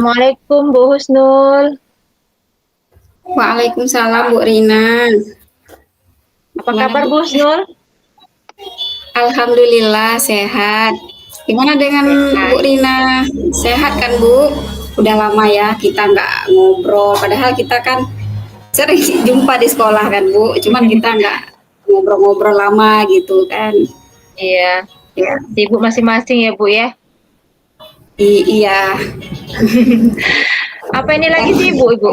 Assalamualaikum Bu Husnul. Waalaikumsalam Bu Rina. Apa Gimana kabar Bu? Bu Husnul? Alhamdulillah sehat. Gimana dengan Bu Sehat. Rina? Sehat kan Bu? Udah lama ya kita nggak ngobrol. Padahal kita kan sering jumpa di sekolah kan Bu. Cuman kita nggak ngobrol-ngobrol lama gitu kan. Iya, Ya, sibuk masing-masing ya Bu ya. iya. Apa ini lagi sibuk Ibu?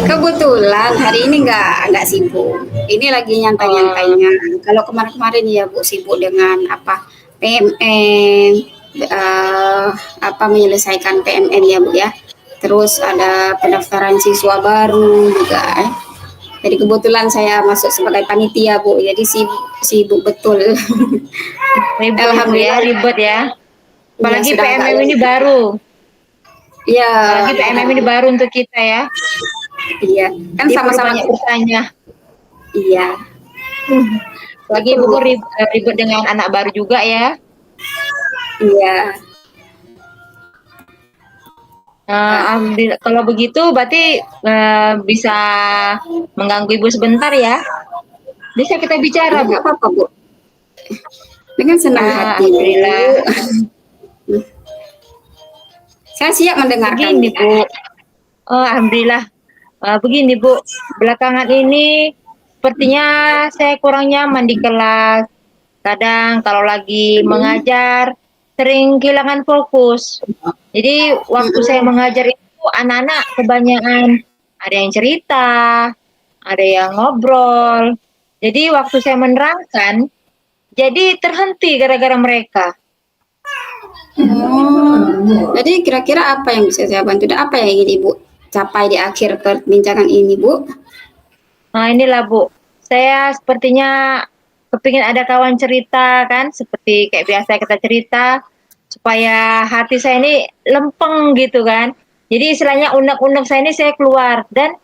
Kebetulan hari ini nggak sibuk. Ini lagi Oh, nyantai-nyantainya. Kalau kemarin-kemarin ya Bu sibuk dengan apa PMN, apa menyelesaikan PMN ya Bu ya. Terus ada pendaftaran siswa baru juga. Jadi kebetulan saya masuk sebagai panitia Bu. Jadi sibuk, sibuk betul. ribet Ibu ya, Alhamdulillah ribet ya. ya Apalagi sudah agak PMM ini lebih. baru. Iya, Apalagi PMM ini baru untuk kita ya. iya. Kan Dia perlu sama-sama banyak bertanya. iya. Apalagi Itu Ibu Bu. pun ribet dengan anak baru juga ya. Iya. Alhamdulillah. Kalau begitu berarti bisa mengganggu Ibu sebentar ya. Bisa kita bicara Iya Bu. nggak apa-apa Bu. Dengan senang hati Bu. Alhamdulillah. Saya siap mendengarkan Begini Bu. Bu, alhamdulillah. Begini Bu, belakangan ini sepertinya saya kurang nyaman di kelas. Kadang kalau lagi mengajar sering kehilangan fokus. Jadi waktu saya Mm-mm. mengajar itu anak-anak kebanyakan ada yang cerita, ada yang ngobrol. Jadi waktu saya menerangkan, jadi terhenti gara-gara mereka. Oh, jadi kira-kira apa yang bisa saya bantu dan apa yang ingin Ibu capai di akhir perbincangan ini Bu? Nah inilah Bu, saya sepertinya kepingin ada kawan cerita kan, seperti kayak biasa kita cerita, supaya hati saya ini lempeng gitu kan. Jadi istilahnya unek-unek saya ini saya keluar dan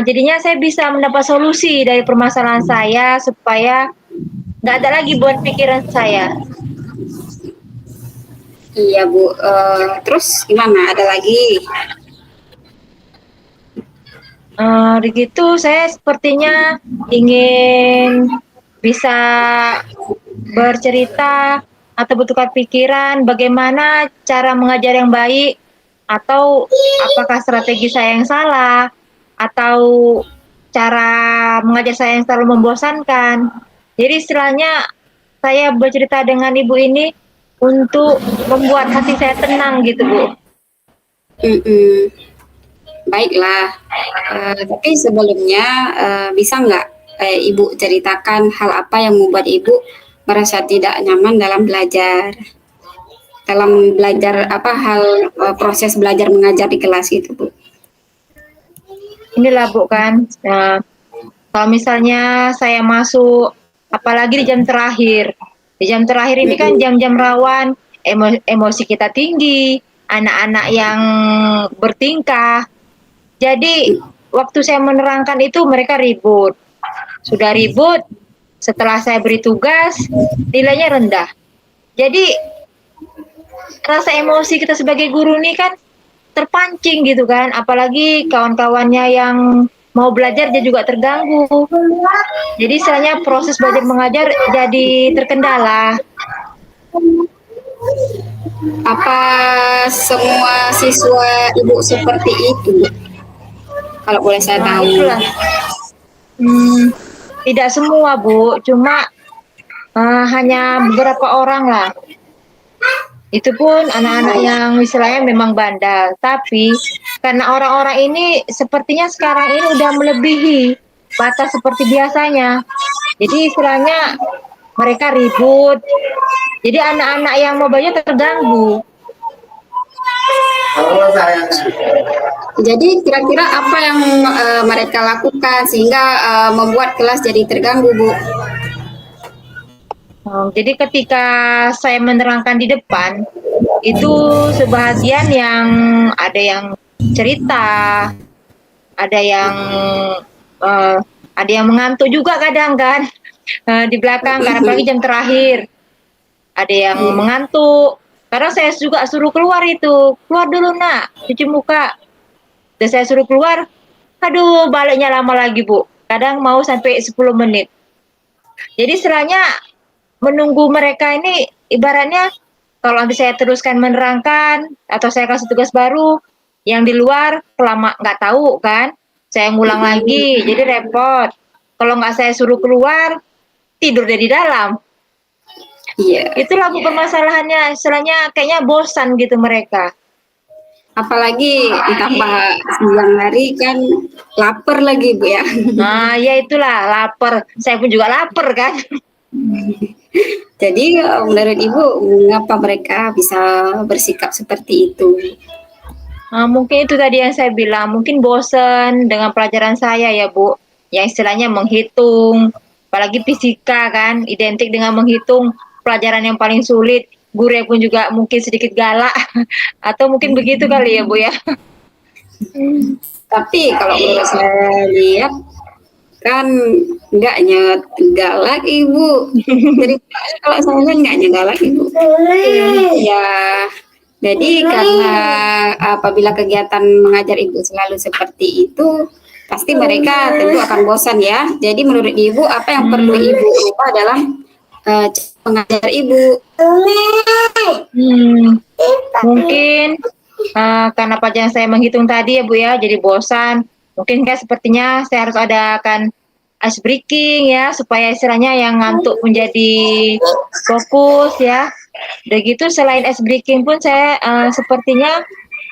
jadinya saya bisa mendapat solusi dari permasalahan saya supaya nggak ada lagi buat pikiran saya. Iya Bu. Terus gimana? Ada lagi? Begitu saya sepertinya ingin bisa bercerita atau bertukar pikiran bagaimana cara mengajar yang baik atau apakah strategi saya yang salah atau cara mengajar saya yang terlalu membosankan. Jadi istilahnya saya bercerita dengan ibu ini untuk membuat hati saya tenang gitu Bu. Mm-mm. Baiklah. Tapi sebelumnya bisa nggak Ibu ceritakan hal apa yang membuat Ibu merasa tidak nyaman dalam belajar apa hal proses belajar mengajar di kelas itu Bu? Inilah Bu kan, kalau misalnya saya masuk, apalagi di jam terakhir. Di jam terakhir ini kan Mm-mm. jam-jam rawan, emosi kita tinggi, anak-anak yang bertingkah. Jadi waktu saya menerangkan itu mereka ribut. Sudah ribut, setelah saya beri tugas, nilainya rendah. Jadi rasa emosi kita sebagai guru ini kan terpancing gitu kan, apalagi kawan-kawannya yang mau belajar dia juga terganggu. Jadi istilahnya proses belajar mengajar jadi terkendala. Apa semua siswa Ibu seperti itu, Bu? Kalau boleh saya Nah tahu. itulah, tidak semua Bu, cuma hanya beberapa orang lah. Itu pun anak-anak yang istilahnya memang bandel. Tapi karena orang-orang ini sepertinya sekarang ini udah melebihi batas seperti biasanya. Jadi istilahnya mereka ribut. Jadi anak-anak yang mau belajar terganggu. Jadi kira-kira apa yang mereka lakukan sehingga membuat kelas jadi terganggu, Bu? Jadi ketika saya menerangkan di depan, itu sebahagian yang ada yang cerita, ada yang uh, ada yang mengantuk juga kadang kan di belakang karena apalagi jam terakhir ada yang Iya. mengantuk Kadang saya juga suruh keluar itu, "Keluar dulu nak, cuci muka." Terus saya suruh keluar, aduh baliknya lama lagi Bu, kadang mau sampai 10 menit. Jadi istilahnya menunggu mereka ini ibaratnya kalau nanti saya teruskan menerangkan atau saya kasih tugas baru, yang di luar kelama nggak tahu kan, saya ngulang lagi, jadi repot. Kalau nggak saya suruh keluar, tidur deh di dalam. Iya. Itulah Bu permasalahannya, istilahnya kayaknya bosan gitu mereka. Apalagi ditambah siang hari kan lapar lagi Bu ya. Nah, ya itulah lapar. Saya pun juga lapar kan. Jadi menurut Ibu mengapa mereka bisa bersikap seperti itu? Mungkin itu tadi yang saya bilang, mungkin bosen dengan pelajaran saya ya Bu, yang istilahnya menghitung, apalagi fisika kan, identik dengan menghitung, pelajaran yang paling sulit, guru pun juga mungkin sedikit galak, atau mungkin begitu kali ya Bu ya. Tapi kalau menurut saya lihat kan nggak galak Ibu. Jadi kalau saya lihat nggak galak Ibu. Ya, jadi karena apabila kegiatan mengajar Ibu selalu seperti itu, pasti mereka tentu akan bosan ya. Jadi menurut Ibu apa yang perlu Ibu ubah dalam mengajar Ibu? Mungkin karena pelajaran saya menghitung tadi ya Bu ya, jadi bosan. Mungkin kan sepertinya saya harus adakan ice breaking ya, supaya istilahnya yang ngantuk menjadi fokus ya. Udah gitu selain ice breaking pun saya sepertinya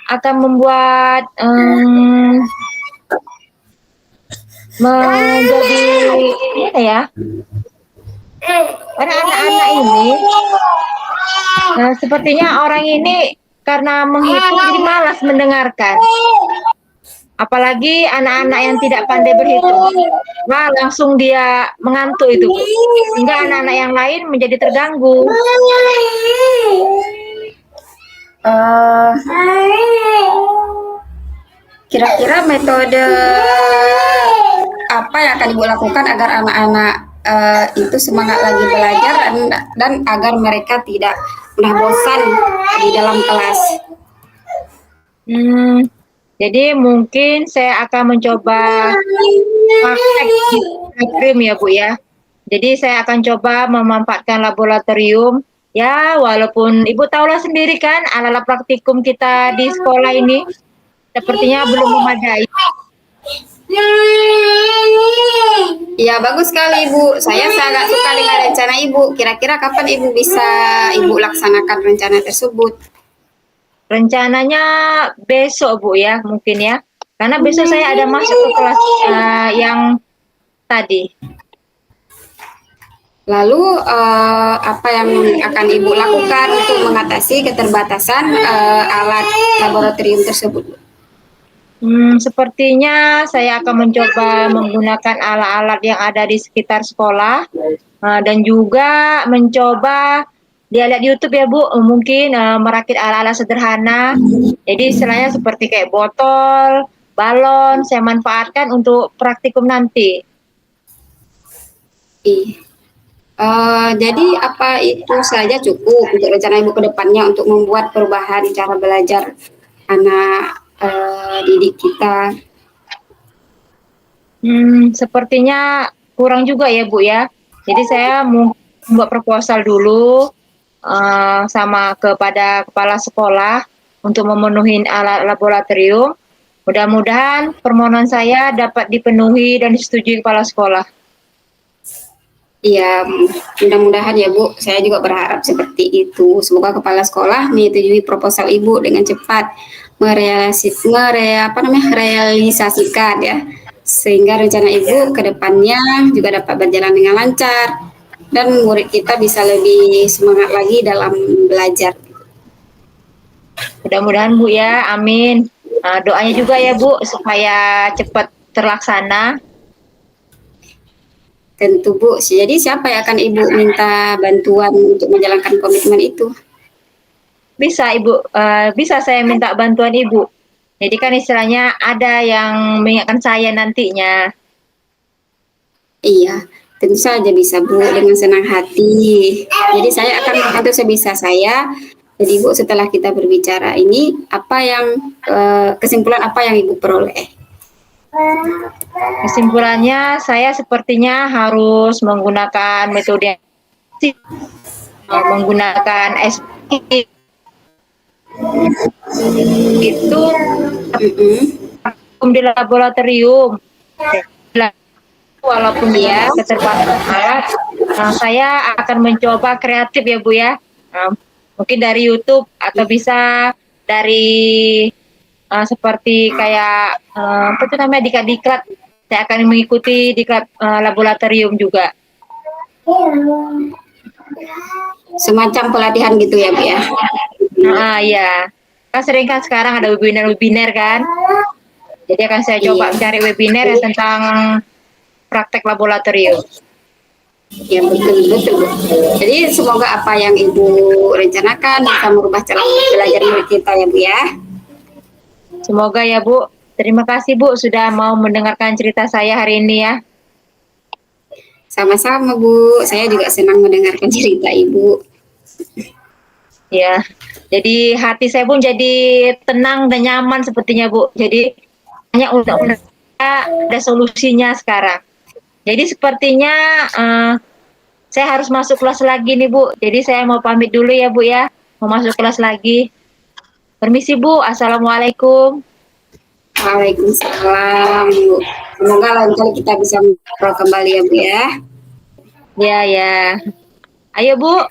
akan membuat menjadi gimana ya? Karena anak-anak ini sepertinya orang ini karena menghitung jadi malas mendengarkan. Apalagi anak-anak yang tidak pandai berhitung. Wah, langsung dia mengantuk itu, Bu. Sehingga anak-anak yang lain menjadi terganggu. Kira-kira metode apa yang akan Ibu lakukan agar anak-anak itu semangat lagi belajar dan agar mereka tidak mudah bosan di dalam kelas? Jadi mungkin saya akan mencoba praktek di laboratorium ya Bu ya. Jadi saya akan coba memanfaatkan laboratorium. Ya, walaupun Ibu tahulah sendiri kan alat-alat praktikum kita di sekolah ini sepertinya belum memadai. Ya, bagus sekali Ibu. Saya sangat suka dengan rencana Ibu. Kira-kira kapan Ibu bisa Ibu laksanakan rencana tersebut? Rencananya besok Bu ya, mungkin ya. Karena besok saya ada masuk ke kelas yang tadi. Lalu apa yang akan Ibu lakukan untuk mengatasi keterbatasan alat laboratorium tersebut? Sepertinya saya akan mencoba menggunakan alat-alat yang ada di sekitar sekolah dan juga mencoba lihat di YouTube ya Bu, mungkin merakit alat-alat sederhana. Jadi istilahnya seperti kayak botol, balon, saya manfaatkan untuk praktikum nanti. Jadi apa itu saja cukup untuk rencana Ibu ke depannya untuk membuat perubahan cara belajar anak didik kita? Sepertinya kurang juga ya Bu ya. Jadi saya mau membuat proposal dulu sama kepada kepala sekolah untuk memenuhi alat laboratorium. Mudah-mudahan permohonan saya dapat dipenuhi dan disetujui kepala sekolah. Iya, mudah-mudahan ya Bu. Saya juga berharap seperti itu. Semoga kepala sekolah menyetujui proposal Ibu dengan cepat merealisasikan ya, sehingga rencana Ibu ke depannya juga dapat berjalan dengan lancar dan murid kita bisa lebih semangat lagi dalam belajar. Mudah-mudahan Bu ya, amin. Doanya juga ya Bu supaya cepat terlaksana. Tentu Bu. Jadi siapa yang akan Ibu minta bantuan untuk menjalankan komitmen itu? Bisa Ibu, bisa saya minta bantuan Ibu. Jadi kan istilahnya ada yang mengingatkan saya nantinya. Iya, tentu saja bisa Bu, dengan senang hati. Jadi saya akan membantu sebisa saya Jadi Ibu setelah kita berbicara ini, apa yang kesimpulan apa yang Ibu peroleh? Kesimpulannya, saya sepertinya harus menggunakan metode menggunakan SPI itu di laboratorium. Walaupun dengan keterbatasan alat, saya akan mencoba kreatif ya Bu ya. Mungkin dari YouTube atau bisa dari seperti kayak apa itu namanya diklat-diklat. Saya akan mengikuti diklat laboratorium juga. Semacam pelatihan gitu ya Bu ya? Iya. Kan sering kan sekarang ada webinar-webinar kan. Jadi akan saya coba mencari webinar yang tentang praktek laboratorium. Ya betul betul. Jadi semoga apa yang Ibu rencanakan bisa merubah cara belajar murid kita ya Bu ya. Semoga ya Bu. Terima kasih Bu sudah mau mendengarkan cerita saya hari ini ya. Sama-sama Bu. Saya juga senang mendengarkan cerita Ibu. Ya. Jadi hati saya pun jadi tenang dan nyaman sepertinya Bu. Jadi hanya untuk ada solusinya sekarang. Jadi sepertinya saya harus masuk kelas lagi nih Bu. Jadi saya mau pamit dulu ya Bu ya. Mau masuk kelas lagi. Permisi Bu. Assalamualaikum. Waalaikumsalam Bu. Semoga lain kali kita bisa ngobrol kembali ya Bu ya. Ya ya. Ayo Bu.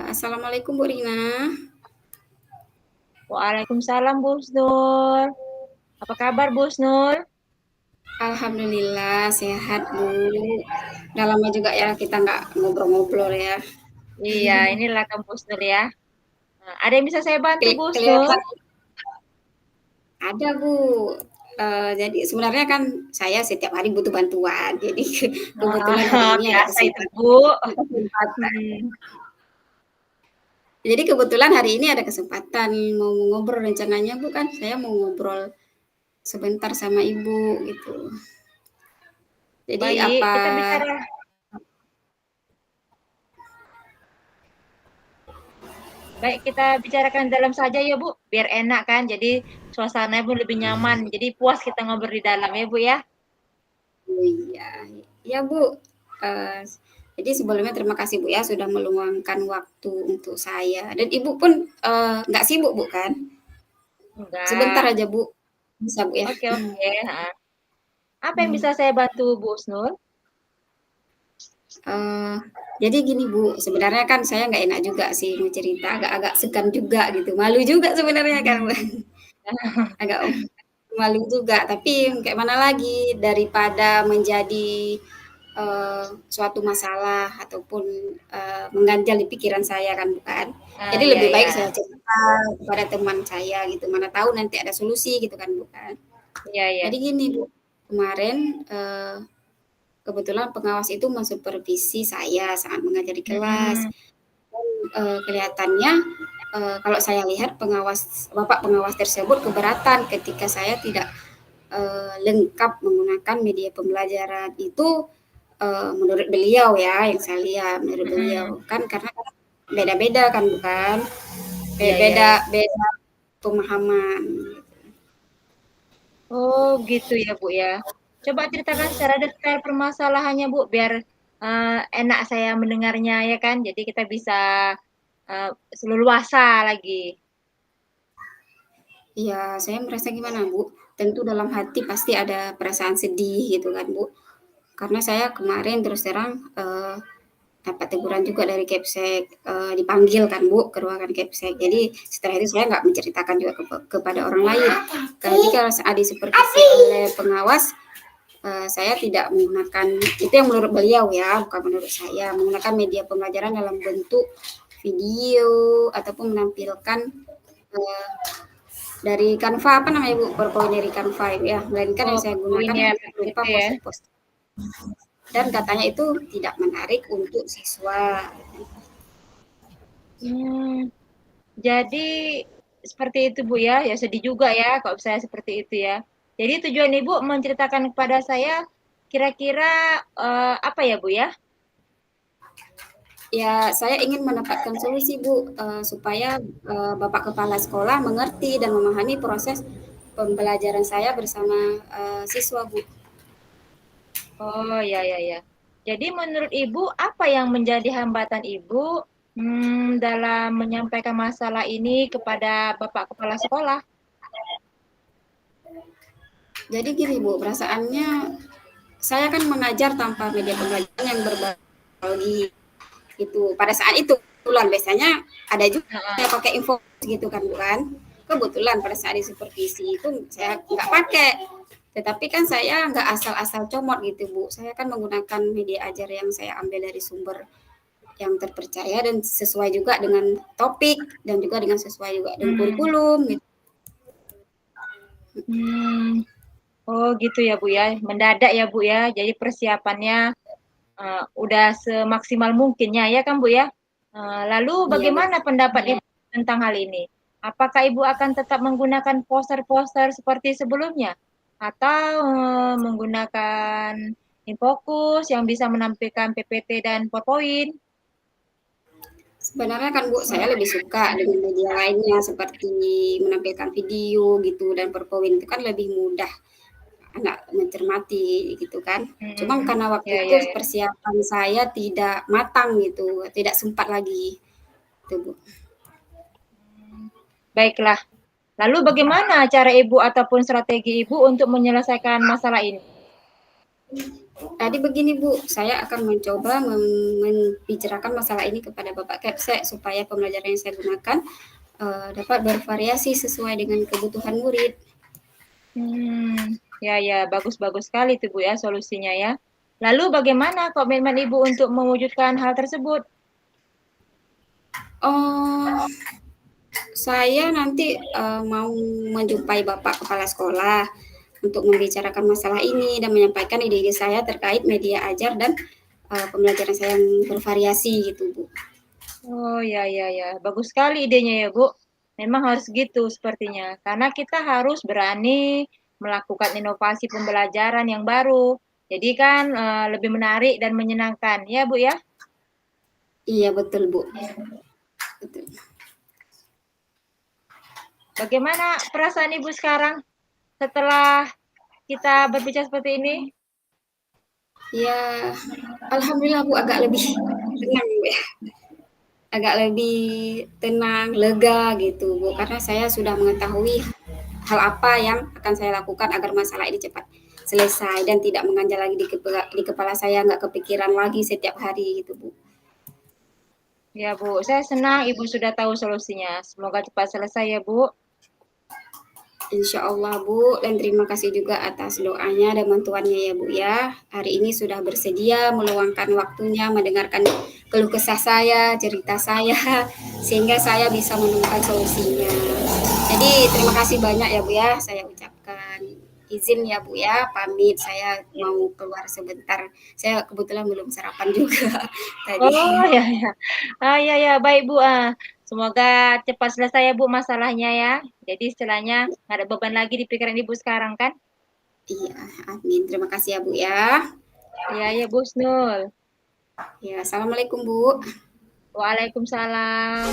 Assalamualaikum Bu Rina. Waalaikumsalam Bu Nur. Apa kabar Bu Nur? Alhamdulillah sehat Bu. Udah lama juga ya kita nggak ngobrol-ngobrol ya. Iya, inilah kampus Nur ya. Ada yang bisa saya bantu Bu Nur? Kelihatan ada Bu. Jadi sebenarnya kan saya setiap hari butuh bantuan. Jadi kebetulan hari ini ada biasa itu Bu. Jadi kebetulan hari ini ada kesempatan mau ngobrol rencananya Bu kan. Saya mau ngobrol sebentar sama Ibu gitu. Jadi Baik, apa kita bicara. Baik, kita bicarakan dalam saja ya Bu, biar enak kan. Jadi suasananya pun lebih nyaman. Jadi puas kita ngobrol di dalam ya Bu ya. Iya, ya Bu. Jadi sebelumnya terima kasih Bu ya sudah meluangkan waktu untuk saya. Dan Ibu pun nggak sibuk Bu kan? Enggak. Sebentar aja Bu, bisa Bu ya? Oke. Apa yang bisa saya bantu Bu Nur? Jadi gini Bu, sebenarnya kan saya nggak enak juga sih mau cerita, agak-agak segan juga gitu, malu juga sebenarnya kan Bu. Agak malu juga, tapi kayak mana lagi daripada menjadi suatu masalah ataupun mengganjal di pikiran saya kan bukan. Jadi Iya, lebih baik iya. saya cerita kepada teman saya gitu, mana tahu nanti ada solusi gitu kan bukan. Iya, iya. Jadi gini Bu, kemarin kebetulan pengawas itu mensupervisi saya saat mengajar di kelas. Kelihatannya kalau saya lihat bapak pengawas tersebut keberatan ketika saya tidak lengkap menggunakan media pembelajaran itu. Menurut beliau ya, yang saya lihat menurut beliau kan karena beda-beda kan bukan, beda pemahaman. Oh gitu ya Bu ya. Coba ceritakan secara detail permasalahannya Bu, biar enak saya mendengarnya ya kan. Jadi kita bisa leluasa lagi. Ya saya merasa gimana Bu, tentu dalam hati pasti ada perasaan sedih gitu kan Bu. Karena saya kemarin terus terang dapat teguran juga dari Kepsek, dipanggil kan Bu ke ruangan Kepsek. Jadi setelah itu saya nggak menceritakan juga kepada orang lain. Karena jika disupervisi oleh pengawas, saya tidak menggunakan itu yang menurut beliau ya, bukan menurut saya, menggunakan media pembelajaran dalam bentuk video ataupun menampilkan dari Canva apa namanya Bu, PowerPoint dari Canva ya, melainkan yang saya gunakan berupa poster-poster. Dan katanya itu tidak menarik untuk siswa. Hmm, jadi seperti itu Bu ya. Ya sedih juga ya kalau saya seperti itu ya. Jadi tujuan Ibu menceritakan kepada saya kira-kira apa ya Bu ya? Ya, saya ingin mendapatkan solusi, Bu, supaya Bapak Kepala Sekolah mengerti dan memahami proses pembelajaran saya bersama siswa, Bu. Oh ya ya ya. Jadi menurut Ibu apa yang menjadi hambatan Ibu dalam menyampaikan masalah ini kepada Bapak Kepala Sekolah? Jadi gini, Bu, perasaannya saya kan mengajar tanpa media pembelajaran yang berbagi gitu. Pada saat itu kebetulan biasanya ada juga yang pakai info gitu kan, bukan? Kebetulan pada saat di supervisi itu saya nggak pakai. Tetapi kan saya nggak asal-asal comot gitu, Bu. Saya kan menggunakan media ajar yang saya ambil dari sumber yang terpercaya dan sesuai juga dengan topik dan juga dengan sesuai juga dengan Hmm, kurikulum gitu. hmm. Oh gitu ya Bu ya, mendadak ya Bu ya. Jadi persiapannya udah semaksimal mungkinnya ya kan Bu ya. Lalu Iya, bagaimana betul. pendapat Ibu tentang hal ini? Apakah Ibu akan tetap menggunakan poster-poster seperti sebelumnya? Atau menggunakan infokus yang bisa menampilkan PPT dan PowerPoint? Sebenarnya kan Bu, saya lebih suka dengan media lainnya seperti menampilkan video gitu dan PowerPoint itu kan lebih mudah anak mencermati gitu kan. Cuma Hmm, karena waktu ya itu ya ya. persiapan saya tidak matang gitu, tidak sempat lagi gitu Bu. Baiklah. Lalu bagaimana cara Ibu ataupun strategi Ibu untuk menyelesaikan masalah ini? Tadi begini Bu, saya akan mencoba membicarakan masalah ini kepada Bapak Kepse supaya pembelajaran yang saya gunakan dapat bervariasi sesuai dengan kebutuhan murid. Ya ya, bagus-bagus sekali tuh Bu ya solusinya ya. Lalu bagaimana komitmen Ibu untuk mewujudkan hal tersebut? Oh, saya nanti mau menjumpai Bapak Kepala Sekolah untuk membicarakan masalah ini dan menyampaikan ide-ide saya terkait media ajar dan pembelajaran saya yang bervariasi gitu Bu. Oh ya ya ya, bagus sekali idenya ya Bu. Memang harus gitu sepertinya, karena kita harus berani melakukan inovasi pembelajaran yang baru. Jadi kan lebih menarik dan menyenangkan, ya Bu ya. Iya betul Bu. Betul. Bagaimana perasaan Ibu sekarang setelah kita berbicara seperti ini? Ya, alhamdulillah Bu agak lebih tenang Bu ya. Agak lebih tenang, lega gitu Bu. Karena saya sudah mengetahui hal apa yang akan saya lakukan agar masalah ini cepat selesai dan tidak mengganjal lagi di kepala saya, nggak kepikiran lagi setiap hari gitu Bu. Ya Bu, saya senang Ibu sudah tahu solusinya. Semoga cepat selesai ya Bu. Insya Allah Bu, dan terima kasih juga atas doanya dan bantuannya ya Bu ya. Hari ini sudah bersedia meluangkan waktunya mendengarkan keluh kesah saya, cerita saya, sehingga saya bisa menemukan solusinya. Jadi terima kasih banyak ya Bu ya, saya ucapkan izin ya Bu ya, pamit saya mau keluar sebentar. Saya kebetulan belum sarapan juga tadi. Oh ya ya. Ya ya, baik Bu. Semoga cepat selesai ya Bu masalahnya ya. Jadi istilahnya nggak ada beban lagi di pikiran Ibu sekarang kan? Iya, amin. Terima kasih ya Bu ya. Iya ya Bu Snul. Ya, assalamualaikum Bu. Waalaikumsalam.